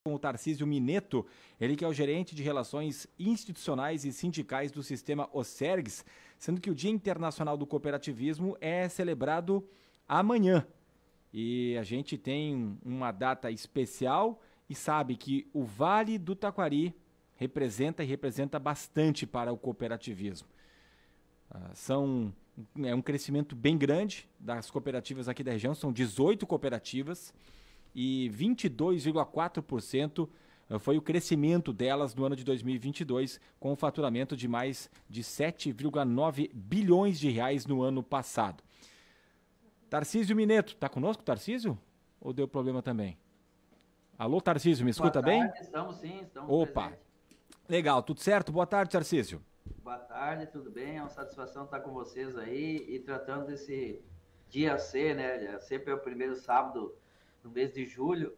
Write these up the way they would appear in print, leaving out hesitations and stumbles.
Com o Tarcísio Mineto, ele que é o gerente de Relações Institucionais e Sindicais do Sistema OCERGS, sendo que o Dia Internacional do Cooperativismo é celebrado amanhã. E a gente tem uma data especial e sabe que o Vale do Taquari representa bastante para o cooperativismo. É um crescimento bem grande das cooperativas aqui da região, são 18 cooperativas, e 22,4% foi o crescimento delas no ano de 2022, com um faturamento de mais de 7,9 bilhões de reais no ano passado. Tarcísio Mineto, tá conosco, Tarcísio? Ou deu problema também? Alô, Tarcísio, me escuta bem? Boa tarde, estamos sim, estamos Opa, presentes. Legal, tudo certo? Boa tarde, Tarcísio. Boa tarde, tudo bem? É uma satisfação estar com vocês aí e tratando desse dia C, né? Sempre é o primeiro sábado no mês de julho,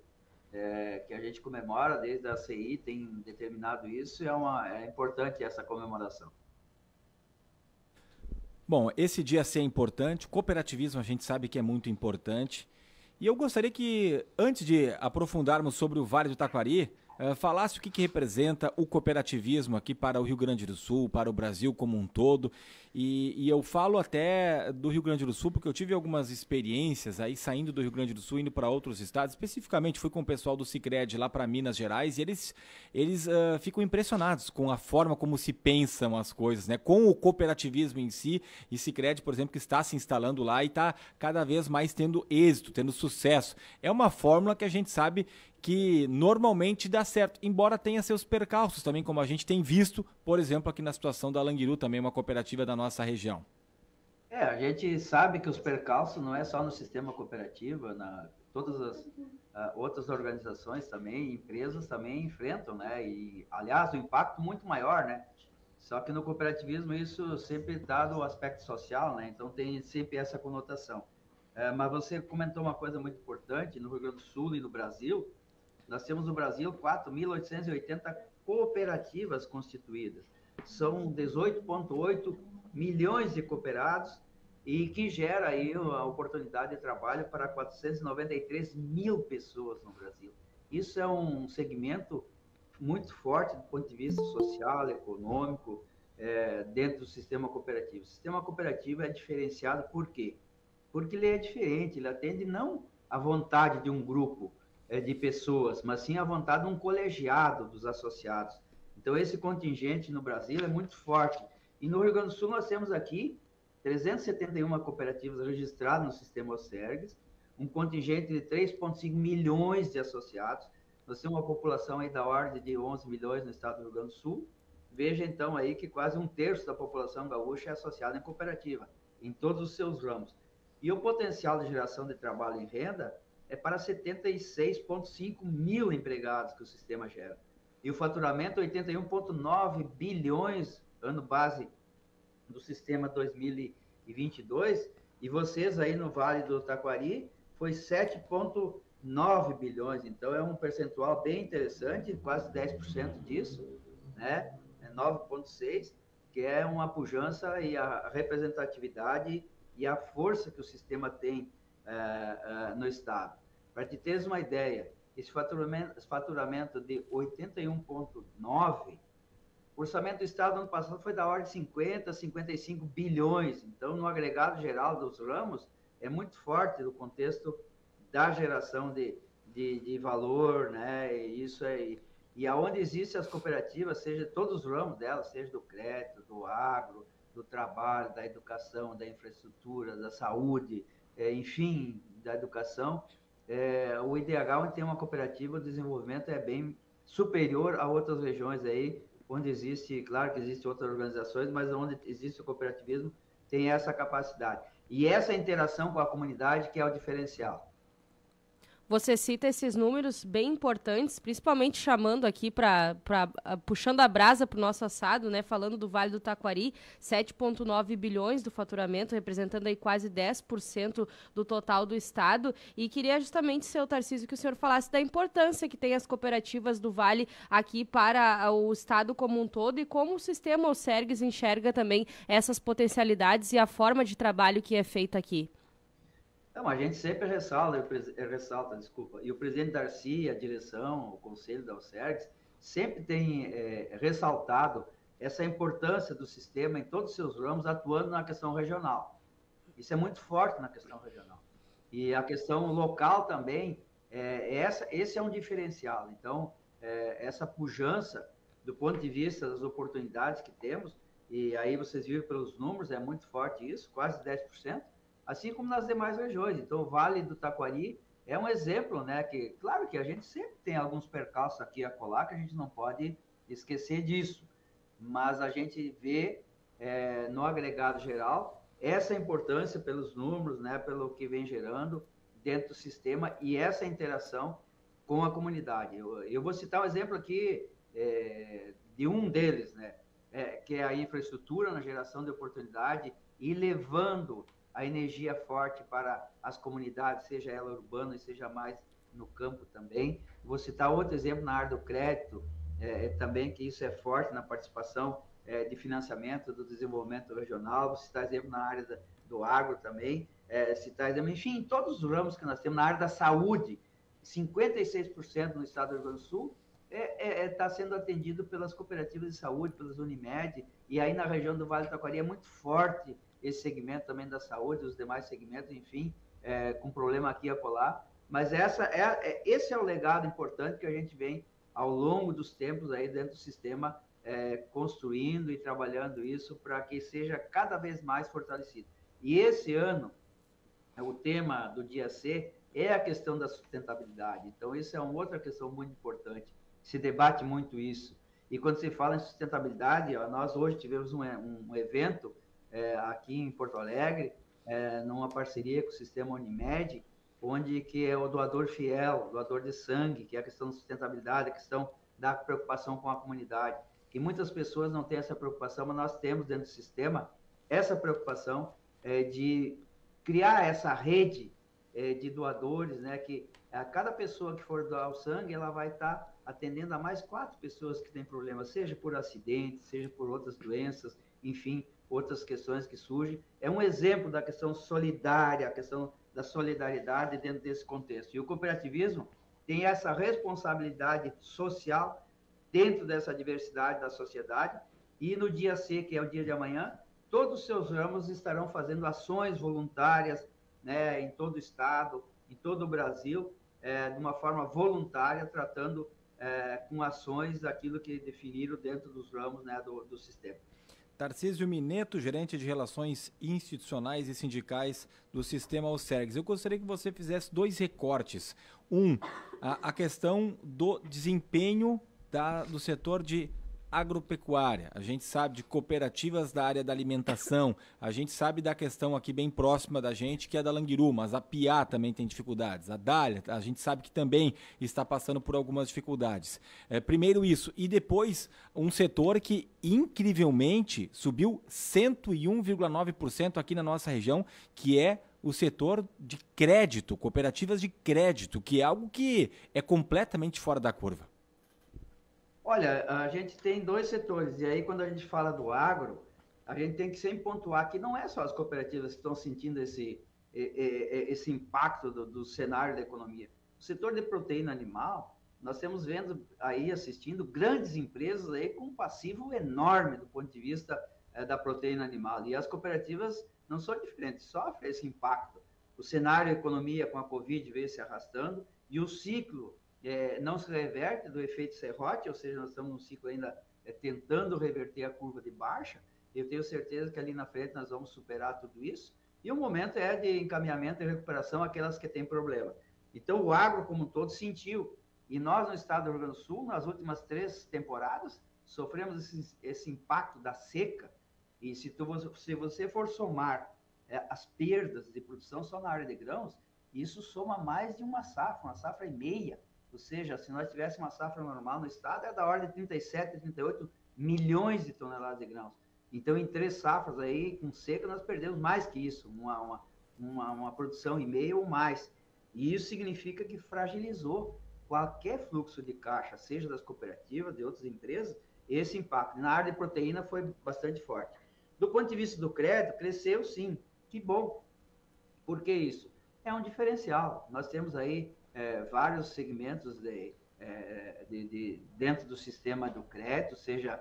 que a gente comemora, desde a CI tem determinado isso, e é importante essa comemoração. Bom, esse dia C é importante, cooperativismo a gente sabe que é muito importante, e eu gostaria que, antes de aprofundarmos sobre o Vale do Taquari, falasse o que representa o cooperativismo aqui para o Rio Grande do Sul, para o Brasil como um todo. E eu falo até do Rio Grande do Sul porque eu tive algumas experiências aí saindo do Rio Grande do Sul, indo para outros estados. Especificamente fui com o pessoal do Sicredi lá para Minas Gerais e eles ficam impressionados com a forma como se pensam as coisas, né? Com o cooperativismo em si. E Sicredi, por exemplo, que está se instalando lá e está cada vez mais tendo êxito, tendo sucesso. É uma fórmula que a gente sabe que normalmente dá certo, embora tenha seus percalços também, como a gente tem visto, por exemplo, aqui na situação da Languiru, também uma cooperativa da nossa região. A gente sabe que os percalços não é só no sistema cooperativo, todas as outras organizações também, empresas também enfrentam, né? E, aliás, o impacto muito maior, né? Só que no cooperativismo isso sempre dado o aspecto social, né? Então tem sempre essa conotação. Mas você comentou uma coisa muito importante, no Rio Grande do Sul e no Brasil, nós temos no Brasil 4.880 cooperativas constituídas. São 18,8 milhões de cooperados e que gera aí a oportunidade de trabalho para 493 mil pessoas no Brasil. Isso é um segmento muito forte do ponto de vista social, econômico, dentro do sistema cooperativo. O sistema cooperativo é diferenciado por quê? Porque ele é diferente, ele atende não à vontade de um grupo, de pessoas, mas sim à vontade de um colegiado dos associados. Então, esse contingente no Brasil é muito forte. E no Rio Grande do Sul, nós temos aqui 371 cooperativas registradas no sistema OCERGS, um contingente de 3,5 milhões de associados. Nós temos uma população aí da ordem de 11 milhões no estado do Rio Grande do Sul. Veja, então, aí que quase um terço da população gaúcha é associada em cooperativa, em todos os seus ramos. E o potencial de geração de trabalho e renda é para 76,5 mil empregados que o sistema gera. E o faturamento, 81,9 bilhões, ano base do sistema 2022, e vocês aí no Vale do Taquari, foi 7,9 bilhões, então é um percentual bem interessante, quase 10% disso, né? É 9,6, que é uma pujança e a representatividade e a força que o sistema tem no estado. Para te teres uma ideia, esse faturamento de 81,9, o orçamento do Estado no ano passado foi da ordem de 50, 55 bilhões. Então, no agregado geral dos ramos, é muito forte no contexto da geração de valor, né? E aonde existem as cooperativas, seja todos os ramos delas, seja do crédito, do agro, do trabalho, da educação, da infraestrutura, da saúde, enfim, da educação, o IDH, onde tem uma cooperativa, o desenvolvimento é bem superior a outras regiões aí, onde existe, claro que existem outras organizações, mas onde existe o cooperativismo, tem essa capacidade. E essa interação com a comunidade que é o diferencial. Você cita esses números bem importantes, principalmente chamando aqui puxando a brasa para o nosso assado, né? Falando do Vale do Taquari, 7,9 bilhões do faturamento, representando aí quase 10% do total do estado. E queria justamente, seu Tarcísio, que o senhor falasse da importância que tem as cooperativas do Vale aqui para o estado como um todo e como o sistema OCERGS enxerga também essas potencialidades e a forma de trabalho que é feita aqui. Não, a gente sempre ressalta, desculpa, e o presidente Darcy, a direção, o conselho da Alcergs, sempre tem ressaltado essa importância do sistema em todos os seus ramos, atuando na questão regional. Isso é muito forte na questão regional. E a questão local também, esse é um diferencial. Então, essa pujança, do ponto de vista das oportunidades que temos, e aí vocês viram pelos números, é muito forte isso, quase 10%, assim como nas demais regiões. Então, o Vale do Taquari é um exemplo, né? Que, claro que a gente sempre tem alguns percalços aqui e acolá, que a gente não pode esquecer disso, mas a gente vê, no agregado geral, essa importância pelos números, né? Pelo que vem gerando dentro do sistema e essa interação com a comunidade. Eu vou citar um exemplo aqui de um deles, né? Que é a infraestrutura na geração de oportunidade e levando a energia forte para as comunidades, seja ela urbana e seja mais no campo também. Vou citar outro exemplo na área do crédito, também que isso é forte na participação de financiamento do desenvolvimento regional. Vou citar exemplo na área do agro também, citar exemplo, enfim, em todos os ramos que nós temos, na área da saúde, 56% no estado do Rio Grande do Sul está sendo atendido pelas cooperativas de saúde, pelas Unimed, e aí na região do Vale do Taquari é muito forte esse segmento também da saúde, os demais segmentos, enfim, com problema aqui e acolá. Mas esse é o legado importante que a gente vem ao longo dos tempos aí dentro do sistema, construindo e trabalhando isso para que seja cada vez mais fortalecido. E esse ano, o tema do dia C é a questão da sustentabilidade. Então, isso é uma outra questão muito importante. Se debate muito isso. E quando se fala em sustentabilidade, nós hoje tivemos um evento aqui em Porto Alegre, numa parceria com o sistema Unimed, onde que é o doador fiel, doador de sangue, que é a questão da sustentabilidade, a questão da preocupação com a comunidade. Que muitas pessoas não têm essa preocupação, mas nós temos dentro do sistema essa preocupação de criar essa rede de doadores, né, que a cada pessoa que for doar o sangue, ela vai estar atendendo a mais 4 pessoas que têm problema, seja por acidente, seja por outras doenças, enfim, outras questões que surgem. É um exemplo da questão solidária, a questão da solidariedade dentro desse contexto. E o cooperativismo tem essa responsabilidade social dentro dessa diversidade da sociedade, e no dia C, que é o dia de amanhã, todos os seus ramos estarão fazendo ações voluntárias, né, em todo o estado, em todo o Brasil, de uma forma voluntária, tratando com ações aquilo que definiram dentro dos ramos, né, do sistema. Tarcísio Mineto, gerente de Relações Institucionais e Sindicais do Sistema Alcergs. Eu gostaria que você fizesse 2 recortes. A questão do desempenho do setor de agropecuária. A gente sabe de cooperativas da área da alimentação, a gente sabe da questão aqui bem próxima da gente, que é da Languiru, mas a Piá também tem dificuldades. A Dália, a gente sabe que também está passando por algumas dificuldades. Primeiro isso, e depois um setor que incrivelmente subiu 101,9% aqui na nossa região, que é o setor de crédito, cooperativas de crédito, que é algo que é completamente fora da curva. Olha, a gente tem 2 setores, e aí quando a gente fala do agro, a gente tem que sempre pontuar que não é só as cooperativas que estão sentindo esse impacto do cenário da economia. O setor de proteína animal, nós estamos vendo aí, assistindo, grandes empresas aí com um passivo enorme do ponto de vista da proteína animal, e as cooperativas não são diferentes, sofrem esse impacto. O cenário da economia com a Covid veio se arrastando, e o ciclo não se reverte do efeito serrote, ou seja, nós estamos num ciclo ainda tentando reverter a curva de baixa. Eu tenho certeza que ali na frente nós vamos superar tudo isso, e o momento é de encaminhamento e recuperação aquelas que têm problema. Então, o agro como um todo sentiu, e nós no estado do Rio Grande do Sul, nas últimas 3 temporadas, sofremos esse impacto da seca, e se você for somar as perdas de produção só na área de grãos, isso soma mais de uma safra e meia. Ou seja, se nós tivéssemos uma safra normal no estado, é da ordem de 37, 38 milhões de toneladas de grãos. Então, em 3 safras aí, com seca, nós perdemos mais que isso, uma produção e meia ou mais. E isso significa que fragilizou qualquer fluxo de caixa, seja das cooperativas, de outras empresas, esse impacto. Na área de proteína foi bastante forte. Do ponto de vista do crédito, cresceu sim, que bom. Por que isso? é um diferencial. Nós temos aí vários segmentos dentro do sistema do crédito, seja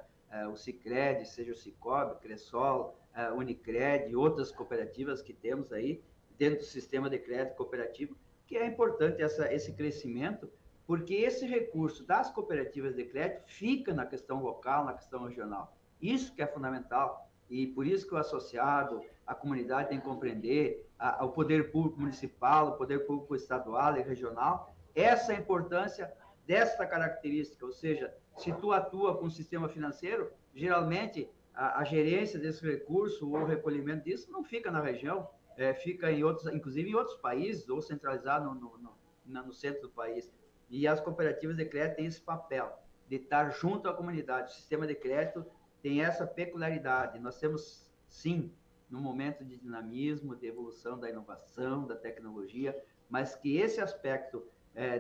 o Sicredi, seja o Cicobi, Cressol, Unicred e outras cooperativas que temos aí dentro do sistema de crédito cooperativo, que é importante esse crescimento, porque esse recurso das cooperativas de crédito fica na questão local, na questão regional. Isso que é fundamental, e por isso que o associado, a comunidade tem que compreender, o poder público municipal, o poder público estadual e regional, essa importância dessa característica, ou seja, se tu atua com o sistema financeiro, geralmente a gerência desse recurso ou o recolhimento disso não fica na região, fica em outros, inclusive em outros países, ou centralizado no centro do país. E as cooperativas de crédito têm esse papel de estar junto à comunidade. O sistema de crédito tem essa peculiaridade. Nós temos, sim, num momento de dinamismo, de evolução da inovação, da tecnologia, mas que esse aspecto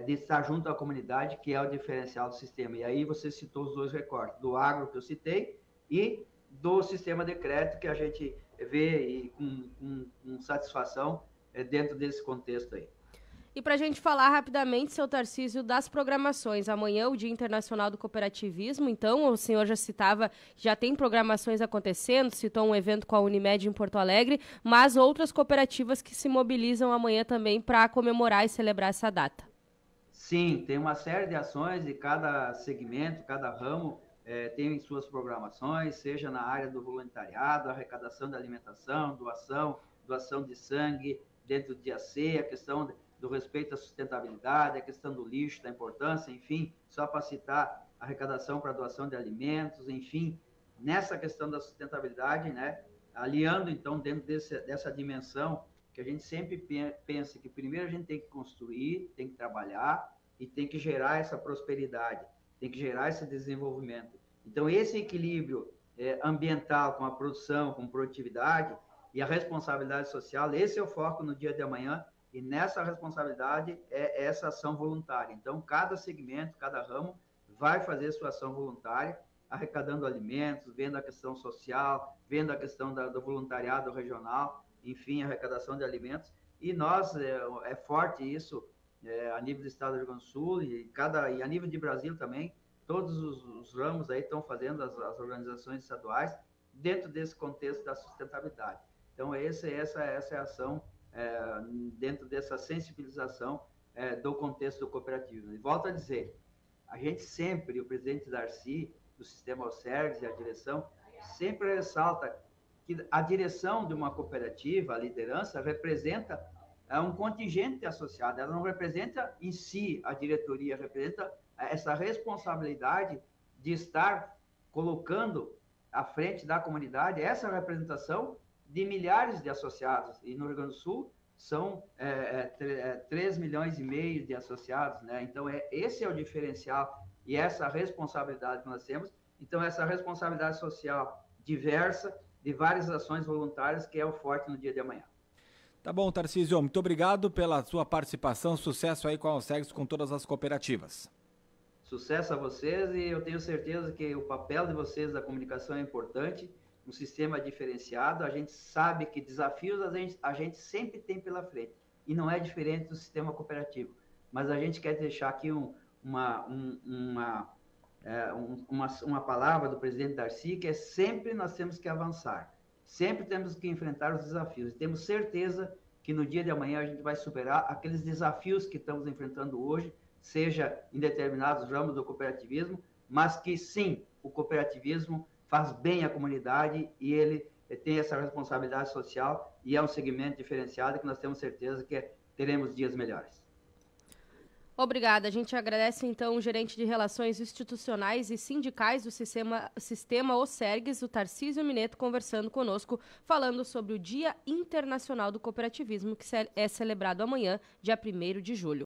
de estar junto à comunidade, que é o diferencial do sistema. E aí você citou os dois recortes, do agro que eu citei e do sistema de crédito que a gente vê e com satisfação dentro desse contexto aí. E para a gente falar rapidamente, seu Tarcísio, das programações. Amanhã, o Dia Internacional do Cooperativismo, então, o senhor já citava que já tem programações acontecendo, citou um evento com a Unimed em Porto Alegre, mas outras cooperativas que se mobilizam amanhã também para comemorar e celebrar essa data. Sim, tem uma série de ações e cada segmento, cada ramo tem suas programações, seja na área do voluntariado, arrecadação da alimentação, doação de sangue, dentro do dia C, a questão do respeito à sustentabilidade, a questão do lixo, da importância, enfim, só para citar a arrecadação para doação de alimentos, enfim, nessa questão da sustentabilidade, né, aliando, então, dentro dessa dimensão, que a gente sempre pensa que primeiro a gente tem que construir, tem que trabalhar e tem que gerar essa prosperidade, tem que gerar esse desenvolvimento. Então, esse equilíbrio ambiental com a produção, com produtividade e a responsabilidade social, esse é o foco no dia de amanhã. E nessa responsabilidade é essa ação voluntária. Então, cada segmento, cada ramo vai fazer sua ação voluntária, arrecadando alimentos, vendo a questão social, vendo a questão do voluntariado regional, enfim, arrecadação de alimentos. E nós, é forte isso a nível do estado do Rio Grande do Sul e a nível de Brasil também, todos os ramos aí estão fazendo, as organizações estaduais, dentro desse contexto da sustentabilidade. Então, essa é a ação dentro dessa sensibilização do contexto do cooperativismo. E volto a dizer, a gente sempre, o presidente Darcy, do Sistema Alcergues e a direção, sempre ressalta que a direção de uma cooperativa, a liderança, representa um contingente associado, ela não representa em si a diretoria, representa essa responsabilidade de estar colocando à frente da comunidade essa representação de milhares de associados, e no Rio Grande do Sul são 3,5 milhões de associados, né? Então, esse é o diferencial e essa responsabilidade que nós temos. Então, essa responsabilidade social diversa, de várias ações voluntárias, que é o forte no dia de amanhã. Tá bom, Tarcísio, muito obrigado pela sua participação, sucesso aí com a Alcergues, com todas as cooperativas. Sucesso a vocês, e eu tenho certeza que o papel de vocês da comunicação é importante, um sistema diferenciado. A gente sabe que desafios a gente sempre tem pela frente, e não é diferente do sistema cooperativo. Mas a gente quer deixar aqui uma palavra do presidente Darcy, que é sempre nós temos que avançar, sempre temos que enfrentar os desafios. E temos certeza que no dia de amanhã a gente vai superar aqueles desafios que estamos enfrentando hoje, seja em determinados ramos do cooperativismo, mas que sim, o cooperativismo faz bem à comunidade e ele tem essa responsabilidade social e é um segmento diferenciado que nós temos certeza que teremos dias melhores. Obrigada. A gente agradece, então, o gerente de Relações Institucionais e Sindicais do Sistema Alcergues, o Tarcísio Mineto, conversando conosco, falando sobre o Dia Internacional do Cooperativismo, que é celebrado amanhã, dia 1º de julho.